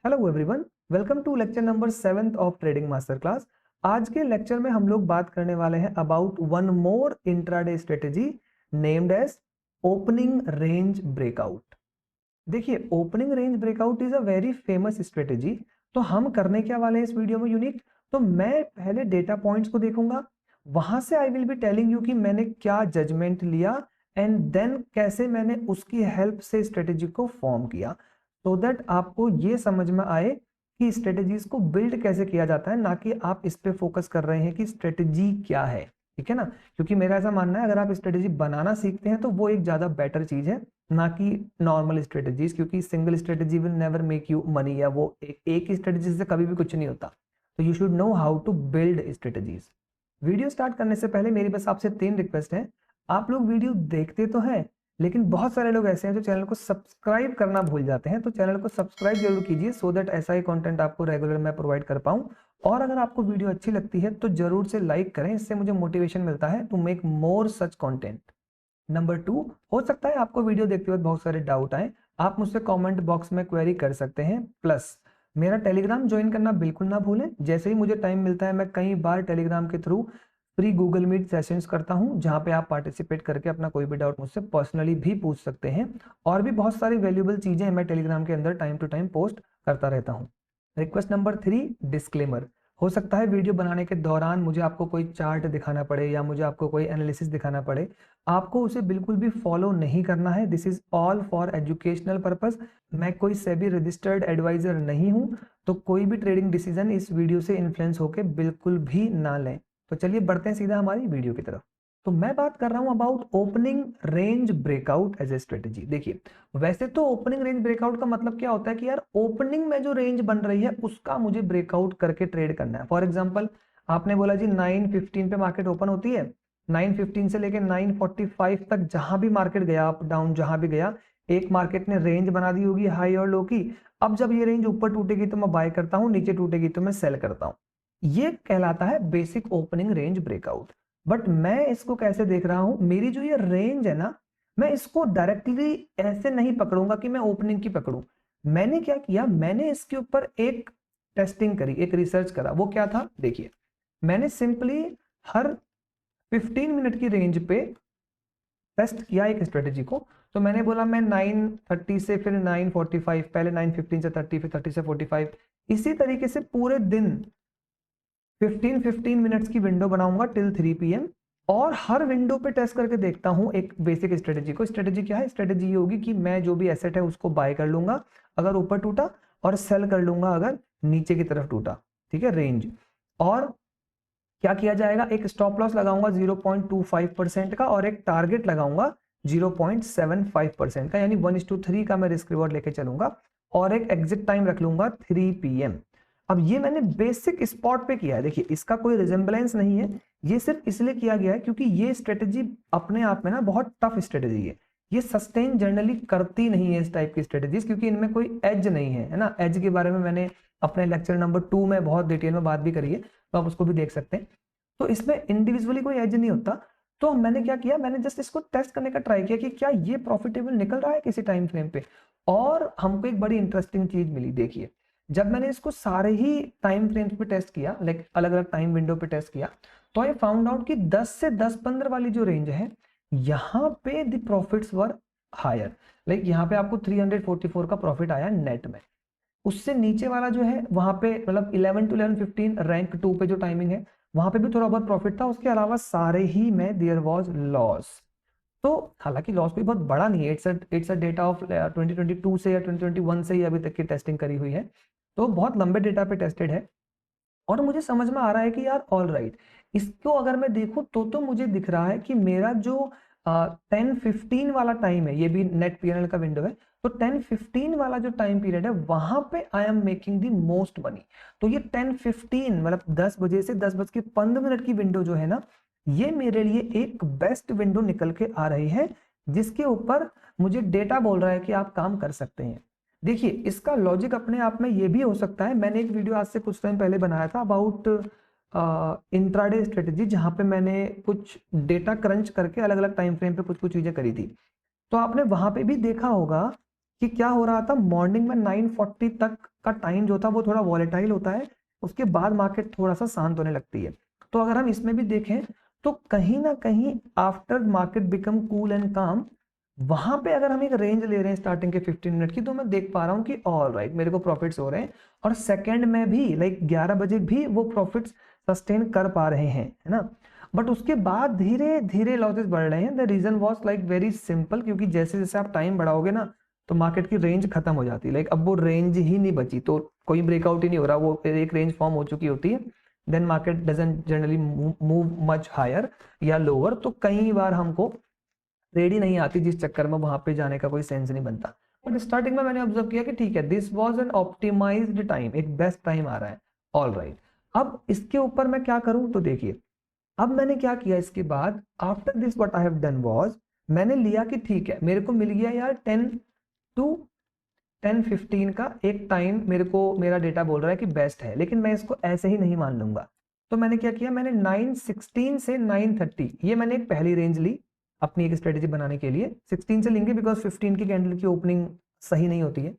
Hello everyone, welcome to lecture number 7 of trading master class. आज के lecture में हम लोग बात करने वाले हैं about one more intraday strategy named as opening range breakout. देखिए, opening range breakout is a very famous strategy. तो हम करने क्या वाले हैं इस वीडियो में यूनिक, तो मैं पहले डेटा पॉइंट्स को देखूंगा, वहां से I will be telling you कि मैंने क्या जजमेंट लिया एंड देन कैसे मैंने उसकी हेल्प से स्ट्रेटेजी को फॉर्म किया, सो दैट आपको ये समझ में आए कि स्ट्रेटेजीज को बिल्ड कैसे किया जाता है, ना कि आप इस पे फोकस कर रहे हैं कि स्ट्रेटेजी क्या है। ठीक है ना, क्योंकि मेरा ऐसा मानना है अगर आप स्ट्रेटेजी बनाना सीखते हैं तो वो एक ज्यादा बेटर चीज है, ना कि नॉर्मल स्ट्रेटेजीज, क्योंकि single strategy will never make you money, या वो एक ही स्ट्रेटेजी से कभी भी कुछ नहीं होता। तो you should know how to build strategies. Video start करने से पहले मेरी बस आपसे 3 रिक्वेस्ट है। आप लोग वीडियो देखते तो हैं, लेकिन बहुत सारे लोग ऐसे हैं जो चैनल को सब्सक्राइब करना भूल जाते हैं, तो चैनल को सब्सक्राइब जरूर कीजिए सो दैट ऐसा ही कंटेंट आपको रेगुलर मैं प्रोवाइड कर पाऊं। और अगर आपको वीडियो अच्छी लगती है तो जरूर से लाइक करें, इससे मुझे मोटिवेशन मिलता है to make more such content. Number 2, हो सकता है आपको वीडियो देखते वक्त बहुत सारे डाउट आए, आप मुझसे कमेंट बॉक्स में क्वेरी कर सकते हैं। प्लस मेरा टेलीग्राम ज्वाइन करना बिल्कुल ना भूलें। जैसे ही मुझे टाइम मिलता है मैं कई बार टेलीग्राम के through free Google Meet sessions करता हूं, जहां पे आप पार्टिसिपेट करके अपना कोई भी डाउट मुझसे पर्सनली भी पूछ सकते हैं। और भी बहुत सारी वैल्यूएबल चीजें मैं टेलीग्राम के अंदर टाइम टू टाइम पोस्ट करता रहता हूं। Request number 3, disclaimer. हो सकता है वीडियो बनाने के दौरान मुझे आपको कोई चार्ट दिखाना पड़े या मुझे आपको कोई एनालिसिस दिखाना पड़े, आपको उसे बिल्कुल भी फॉलो नहीं करना है। This is all for educational purpose. मैं कोई सेबी रजिस्टर्ड एडवाइजर नहीं हूं, तो कोई भी ट्रेडिंग डिसीजन इस वीडियो से इन्फ्लुएंस होकर बिल्कुल भी ना लें। तो चलिए बढ़ते हैं सीधा हमारी वीडियो की तरफ। तो मैं बात कर रहा हूं about opening range breakout as a strategy. देखिए, वैसे तो ओपनिंग रेंज ब्रेकआउट का मतलब क्या होता है कि यार ओपनिंग में जो रेंज बन रही है उसका मुझे ब्रेकआउट करके ट्रेड करना है। फॉर एग्जांपल, आपने बोला जी 9:15 पे मार्केट ओपन होती है, 9:15 से लेके 9:45 तक जहां भी मार्केट गया, अप डाउन जहां भी गया, एक मार्केट ने रेंज बना दी होगी हाई और लो की। अब जब ये रेंज ऊपर टूटेगी तो मैं बाय करता हूं, नीचे टूटेगी तो मैं सेल करता हूं। ये कहलाता है basic opening range breakout. But मैं इसको कैसे देख रहा हूं, मेरी जो ये रेंज है ना, मैं इसको डायरेक्टली ऐसे नहीं पकड़ूंगा कि मैं ओपनिंग की पकड़ूं। मैंने क्या किया, मैंने इसके ऊपर एक टेस्टिंग करी, एक रिसर्च करा। वो क्या था, देखिए, मैंने सिंपली हर 15 मिनट की रेंज पे टेस्ट किया एक स्ट्रेटेजी को। तो मैंने बोला मैं 9:30 से फिर 9:45, पहले 9:15 से 30, फिर 30 से 45, इसी तरीके से पूरे दिन 15-15 मिनट्स की विंडो बनाऊंगा टिल 3 PM। और हर विंडो पे टेस्ट करके देखता हूं एक बेसिक स्ट्रेटेजी को। स्ट्रेटेजी क्या है, स्ट्रेटेजी ये होगी कि मैं जो भी एसेट है उसको बाय कर लूंगा अगर ऊपर टूटा, और सेल कर लूंगा अगर नीचे की तरफ टूटा। ठीक है, रेंज। और क्या किया जाएगा, एक स्टॉप लॉस लगाऊंगा 0.25% का और एक टारगेट लगाऊंगा 0.75% का, यानी 1:3 का मैं रिस्क रिवॉर्ड लेके चलूंगा। और एक एग्जिट टाइम रख लूंगा 3 PM। अब ये मैंने बेसिक स्पॉट पे किया है। देखिए, इसका कोई रिजेंबलेंस नहीं है, ये सिर्फ इसलिए किया गया है क्योंकि ये स्ट्रेटेजी अपने आप में ना बहुत टफ स्ट्रेटेजी है। ये सस्टेन जनरली करती नहीं है इस टाइप की स्ट्रेटेजीज, क्योंकि इनमें कोई एज नहीं है, है ना। एज के बारे में मैंने अपने लेक्चर नंबर 2 में बहुत डिटेल में बात भी करी है, तो आप उसको भी देख सकते हैं। तो इसमें इंडिविजुअली कोई एज नहीं होता। तो मैंने क्या किया, मैंने जस्ट इसको टेस्ट करने का ट्राई किया कि क्या ये प्रॉफिटेबल निकल रहा है किसी टाइम फ्रेम पे। और हमको एक बड़ी इंटरेस्टिंग चीज मिली। देखिए, जब मैंने इसको सारे ही टाइम फ्रेम्स पे टेस्ट किया, लाइक अलग अलग टाइम विंडो पे टेस्ट किया, तो आई फाउंड आउट कि 10 से 10-15 वाली जो रेंज है, यहाँ पे the profits were higher. Like यहाँ पे आपको 344 का प्रॉफिट आया नेट में। उससे नीचे वाला जो है वहां पे मतलब 11 to 11:15 रैंक 2 पे जो टाइमिंग है, वहां पे भी थोड़ा बहुत प्रॉफिट था। उसके अलावा सारे ही में देयर वाज लॉस। तो हालांकि लॉस भी बहुत बड़ा नहीं है, इट्स अ डेटा ऑफ 2022 से या 2021 से ही अभी तक की टेस्टिंग करी हुई है, तो बहुत लंबे डेटा पे टेस्टेड है। और मुझे समझ में आ रहा है कि यार ऑल राइट, इसको अगर मैं देखूं तो मुझे दिख रहा है कि मेरा जो 10-15 वाला टाइम है, ये भी नेट पीएनएल का विंडो है, तो 10-15 वाला जो टाइम पीरियड है वहां पे I am making the most money. तो ये 10-15 मतलब 10 बजे से 10:15 की विंडो जो है ना, ये मेरे लिए एक बेस्ट विंडो निकल के आ रही है, जिसके ऊपर मुझे डेटा बोल रहा है कि आप काम कर सकते हैं। देखिए, इसका लॉजिक अपने आप में ये भी हो सकता है। मैंने एक वीडियो आज से कुछ टाइम पहले बनाया था अबाउट इंट्राडे स्ट्रेटेजी, जहां पे मैंने कुछ डेटा क्रंच करके अलग अलग टाइम फ्रेम पे कुछ कुछ चीजें करी थी। तो आपने वहां पे भी देखा होगा कि क्या हो रहा था, मॉर्निंग में 9:40 तक का टाइम जो था वो थोड़ा वॉलेटाइल होता है, उसके बाद मार्केट थोड़ा सा शांत होने लगती है। तो अगर हम इसमें भी देखें तो कहीं ना कहीं after market become cool and काम, वहां पे अगर हम एक रेंज ले रहे हैं स्टार्टिंग के 15 मिनट की, तो मैं देख पा रहा हूँ कि ऑल राइट मेरे को प्रॉफिट्स हो रहे हैं, और सेकंड में भी लाइक 11 बजे भी वो प्रॉफिट्स सस्टेन कर पा रहे हैं, है ना। बट उसके बाद धीरे धीरे लॉसेस बढ़ रहे हैं। The reason was like very simple, क्योंकि जैसे जैसे आप टाइम बढ़ाओगे ना तो मार्केट की रेंज खत्म हो जाती है, लाइक अब वो रेंज ही नहीं बची, तो कोई ब्रेकआउट ही नहीं हो रहा, वो एक रेंज फॉर्म हो चुकी होती है। Then market doesn't generally move much higher या लोअर, तो कई बार हमको रेडी नहीं आती, जिस चक्कर में वहां पे जाने का कोई सेंस नहीं बनता। बट स्टार्टिंग में मैंने ऑब्जर्व किया कि ठीक है, this was an optimized time, एक बेस्ट टाइम आ रहा है, ऑल राइट। अब इसके ऊपर मैं क्या करूं, तो देखिए अब मैंने क्या किया इसके बाद, after this what I have done was, मैंने लिया कि ठीक है मेरे को मिल गया यार 10 टू 10:15 का एक टाइम, मेरे को मेरा डेटा बोल रहा है कि बेस्ट है, लेकिन मैं इसको ऐसे ही नहीं मान लूंगा। तो मैंने क्या किया, मैंने 9:16 से 9:30 ये मैंने एक पहली रेंज ली अपनी एक स्ट्रेटेजी बनाने के लिए। 16 से लेंगे बिकॉज 15 की कैंडल की ओपनिंग सही नहीं होती है।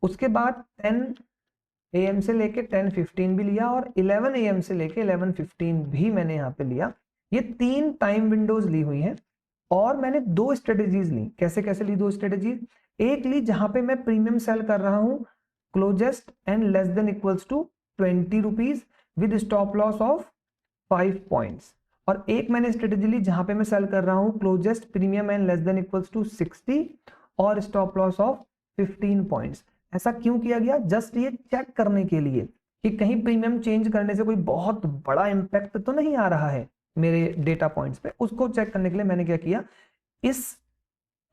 उसके बाद 10 AM से लेके 10:15 भी लिया, और 11 AM से लेके 11:15 भी मैंने यहाँ पे लिया। ये 3 टाइम विंडोज ली हुई हैं, और मैंने 2 स्ट्रेटेजीज ली। कैसे कैसे ली 2 स्ट्रेटेजीज, एक ली जहां पे मैं प्रीमियम सेल कर रहा हूं closest and less than equals to 20 rupees with stop loss of 5 points, और एक मैंने स्ट्रेटेजी ली जहां पे मैं सेल कर रहा हूं closest premium and less than equals to 60 और स्टॉप लॉस ऑफ 15 पॉइंट्स। ऐसा क्यों किया गया, जस्ट ये चेक करने के लिए कि कहीं प्रीमियम चेंज करने से कोई बहुत बड़ा इंपैक्ट तो नहीं आ रहा है मेरे डेटा पॉइंट्स पे। उसको चेक करने के लिए मैंने क्या किया, इस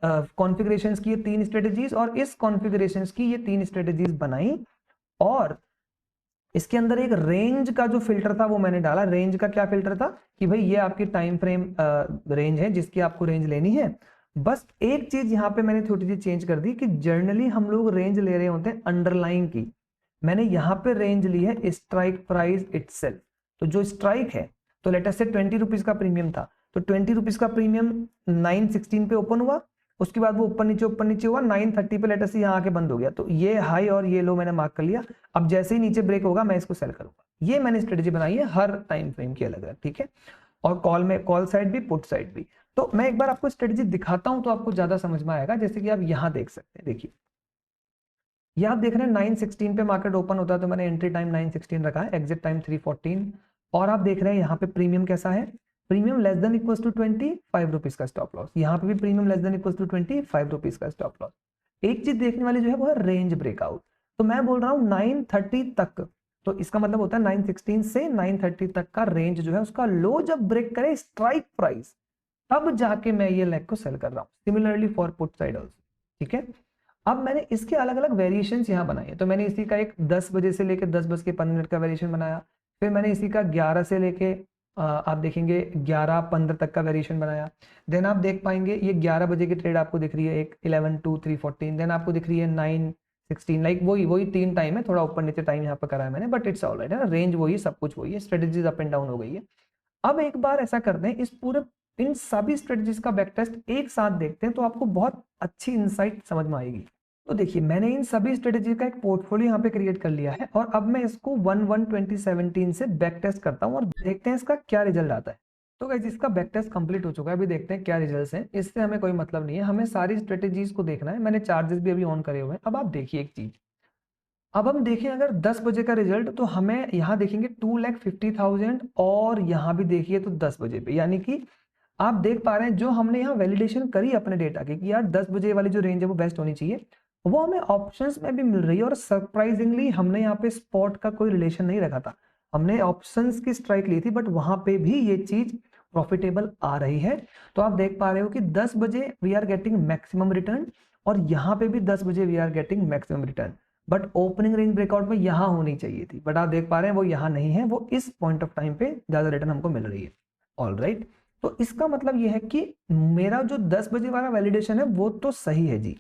कॉन्फ़िगरेशंस की ये 3 स्ट्रेटेजीज और इस कॉन्फ़िगरेशंस की ये 3 स्ट्रेटेजीज बनाई, और इसके अंदर एक रेंज का जो फिल्टर था वो मैंने डाला। रेंज का क्या फिल्टर था कि भाई ये आपकी टाइम फ्रेम रेंज है जिसकी आपको रेंज लेनी है। बस एक चीज यहाँ पे मैंने छोटी सी चेंज कर दी कि जर्नली हम लोग रेंज ले रहे होते हैं अंडरलाइन की, मैंने यहाँ पे रेंज ली है स्ट्राइक प्राइस इटसेल्फ। तो जो स्ट्राइक है, तो लेट अस से 20 रुपीज का प्रीमियम था, तो 20 रुपीज का प्रीमियम 9:16 पे ओपन हुआ, उसके बाद वो ऊपर नीचे हुआ, 9:30 पे लेट अस से यहाँ आके बंद हो गया, तो ये हाई और ये लो मैंने मार्क कर लिया। अब जैसे ही नीचे ब्रेक होगा मैं इसको सेल करूंगा। ये मैंने स्ट्रेटेजी बनाई है हर टाइम फ्रेम की अलग अलग, ठीक है। और कॉल में, कॉल साइड भी पुट साइड भी। तो मैं एक बार आपको स्ट्रेटेजी दिखाता हूं तो आपको ज्यादा समझ में आएगा। जैसे कि आप यहाँ देख सकते हैं, देखिए ये आप देख रहे हैं 9:16 पे मार्केट ओपन होता है, तो मैंने एंट्री टाइम 9:16 रखा है, एग्जिट टाइम 3:14। और आप देख रहे हैं यहाँ पे प्रीमियम कैसा है, premium less than equals to 25 rupees का स्टॉप लॉस, यहाँ पे भी premium less than equals to 25 rupees का स्टॉप लॉस। एक चीज देखने वाली जो है वो है रेंज ब्रेकआउट। तो मैं बोल रहा हूँ 9:30 तक, तो इसका मतलब होता है 9:16 से 9:30 तक का रेंज जो है उसका लो जब ब्रेक करे स्ट्राइक प्राइस, तब जाके मैं ये लेग को सेल कर रहा हूँ। Similarly for put side also, ठीक है। अब मैंने इसके अलग अलग वेरिएशंस यहाँ बनाए हैं। तो मैंने इसी का एक 10 बजे से लेके 10:15 का वेरिएशन बनाया, फिर मैंने इसी का 11 से लेके आप देखेंगे 11:15 तक का वेरिएशन बनाया। देन आप देख पाएंगे ये 11 बजे की ट्रेड आपको दिख रही है, एक 11 to 3:14, देन आपको दिख रही है 9:16, लाइक वही 3 टाइम है, थोड़ा ऊपर नीचे टाइम यहाँ पर करा है मैंने, बट इट्स ऑल राइट, है ना। रेंज वही, सब कुछ वही है, स्ट्रेटेजीज अप एंड डाउन हो गई है। अब एक बार ऐसा करते हैं, इस पूरे इन सभी स्ट्रेटेजीज का बैक टेस्ट एक साथ देखते हैं, तो आपको बहुत अच्छी इंसाइट समझ में आएगी। तो देखिए मैंने इन सभी स्ट्रेटेजी का एक पोर्टफोलियो यहाँ पे क्रिएट कर लिया है, और अब मैं इसको 1/1/2017 से बैक टेस्ट करता हूँ और देखते हैं इसका क्या रिजल्ट आता है। तो गाइस इसका बैक टेस्ट कंप्लीट हो चुका है, अभी देखते हैं क्या रिजल्ट्स हैं। इससे हमें कोई मतलब नहीं है, हमें सारी स्ट्रेटेजीज को देखना है। मैंने चार्जेस भी अभी ऑन करे हुए हैं। अब आप देखिए एक चीज, अब हम देखें अगर 10 बजे का रिजल्ट, तो हमें यहाँ देखेंगे 2,50,000, और यहाँ भी देखिए तो 10 बजे पे, यानी कि आप देख पा रहे हैं जो हमने यहाँ वैलिडेशन करी अपने डेटा की कि यार 10 बजे वाली जो रेंज है वो बेस्ट होनी चाहिए, वो हमें ऑप्शंस में भी मिल रही है। और सरप्राइजिंगली हमने यहाँ पे स्पॉट का कोई रिलेशन नहीं रखा था, हमने ऑप्शंस की स्ट्राइक ली थी, बट वहां पे भी ये चीज प्रॉफिटेबल आ रही है। तो आप देख पा रहे हो कि 10 बजे we are getting maximum return, और यहाँ पे भी 10 बजे we are getting maximum return, but opening range breakout में यहाँ होनी चाहिए थी, बट आप देख पा रहे हैं वो यहाँ नहीं है, वो इस पॉइंट ऑफ टाइम पे ज्यादा रिटर्न हमको मिल रही है। ऑल राइट, तो इसका मतलब ये है कि मेरा जो 10 बजे वाला वैलिडेशन है वो तो सही है जी।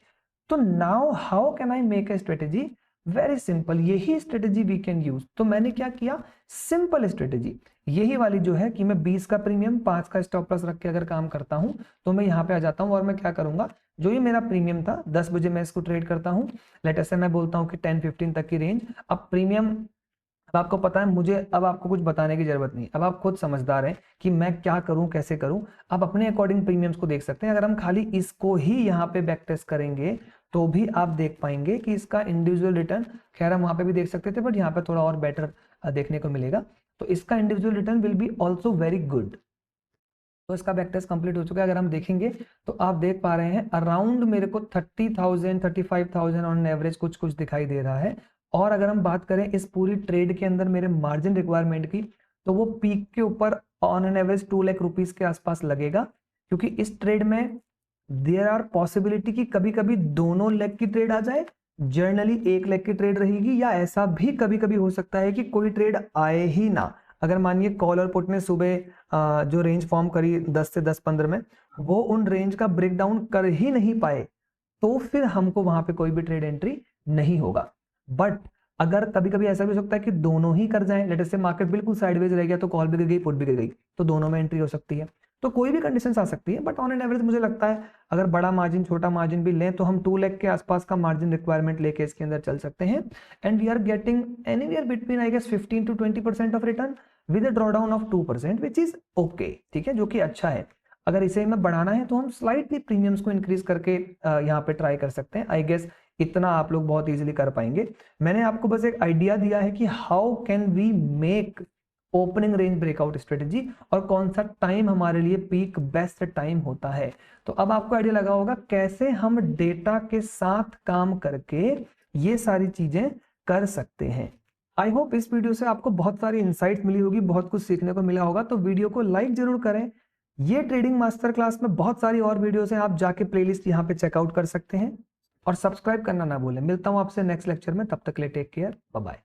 तो now how can I make a strategy, very simple, यही स्ट्रेटेजी वी कैन यूज। तो मैंने क्या किया, सिंपल स्ट्रेटेजी यही वाली जो है कि मैं 20 का प्रीमियम 5 का स्टॉप लॉस रख के अगर काम करता हूं तो मैं यहाँ पे आ जाता हूं और मैं क्या करूंगा, जो ये मेरा प्रीमियम था 10 बजे मैं इसको ट्रेड करता हूं, लेटर से मैं बोलता हूं कि 10-15 तक की रेंज। अब प्रीमियम, अब आपको पता है मुझे, अब आपको कुछ बताने की जरूरत नहीं, अब आप खुद समझदार हैं कि मैं क्या करूं कैसे करूं। आप अपने अकॉर्डिंग प्रीमियम्स को देख सकते हैं। अगर हम खाली इसको ही यहाँ पे बैक टेस्ट करेंगे तो भी आप देख पाएंगे कि इसका इंडिविजुअल रिटर्न, खैर हम वहां पे भी देख सकते थे बट यहाँ पे थोड़ा और बेटर देखने को मिलेगा। तो इसका individual return will be also very good. तो इसका बैक टेस्ट कंप्लीट हो चुका है। अगर हम देखेंगे तो आप देख पा रहे हैं अराउंड मेरे को 30,000 35,000 ऑन एवरेज कुछ कुछ दिखाई दे रहा है। और अगर हम बात करें इस पूरी ट्रेड के अंदर मेरे मार्जिन रिक्वायरमेंट की, तो वो पीक के ऊपर on an average 2 lakh rupees के आसपास लगेगा, क्योंकि इस ट्रेड में देयर आर पॉसिबिलिटी कि कभी कभी दोनों लेग की ट्रेड आ जाए, जर्नली 1 लाख की ट्रेड रहेगी, या ऐसा भी कभी कभी हो सकता है कि कोई ट्रेड आए ही ना। अगर मानिए कॉल और पुट ने सुबह जो रेंज फॉर्म करी 10 से 10-15 में, वो उन रेंज का ब्रेक डाउन कर ही नहीं पाए, तो फिर हमको वहां पे कोई भी ट्रेड एंट्री नहीं होगा। बट अगर कभी कभी ऐसा भी हो सकता है कि दोनों ही कर जाएं, लेट से मार्केट बिल्कुल साइडवेज रह गया तो कॉल भी गिर गई पुट भी गिर गई, तो दोनों में एंट्री हो सकती है। तो कोई भी कंडीशंस आ सकती है, बट ऑन एन एवरेज मुझे लगता है अगर बड़ा मार्जिन छोटा मार्जिन भी लें तो हम 2 लाख के आसपास का मार्जिन रिक्वायरमेंट लेके इसके अंदर चल सकते हैं। And we are getting anywhere between I guess 15 to 20% of return with drawdown of 2%, which is okay, ठीक है, जो कि अच्छा है। अगर इसे हमें बढ़ाना है तो हम स्लाइटली प्रीमियम्स को इंक्रीज करके यहाँ पे ट्राई कर सकते हैं। आई गेस इतना आप लोग बहुत इजीली कर पाएंगे। मैंने आपको बस एक आइडिया दिया है कि how can we make opening range breakout strategy और कौन सा टाइम हमारे लिए पीक बेस्ट टाइम होता है। तो अब आपको आइडिया लगा होगा कैसे हम डेटा के साथ काम करके ये सारी चीजें कर सकते हैं। आई होप इस वीडियो से आपको बहुत सारी इंसाइट मिली होगी, बहुत कुछ सीखने को मिला होगा। तो वीडियो को लाइक जरूर करें। ये ट्रेडिंग मास्टर क्लास में बहुत सारी और वीडियोस हैं, आप जाके प्लेलिस्ट यहाँ पे चेकआउट कर सकते हैं और सब्सक्राइब करना ना भूलें। मिलता हूं आपसे नेक्स्ट लेक्चर में, तब तक के लिए टेक केयर, बाय बाय।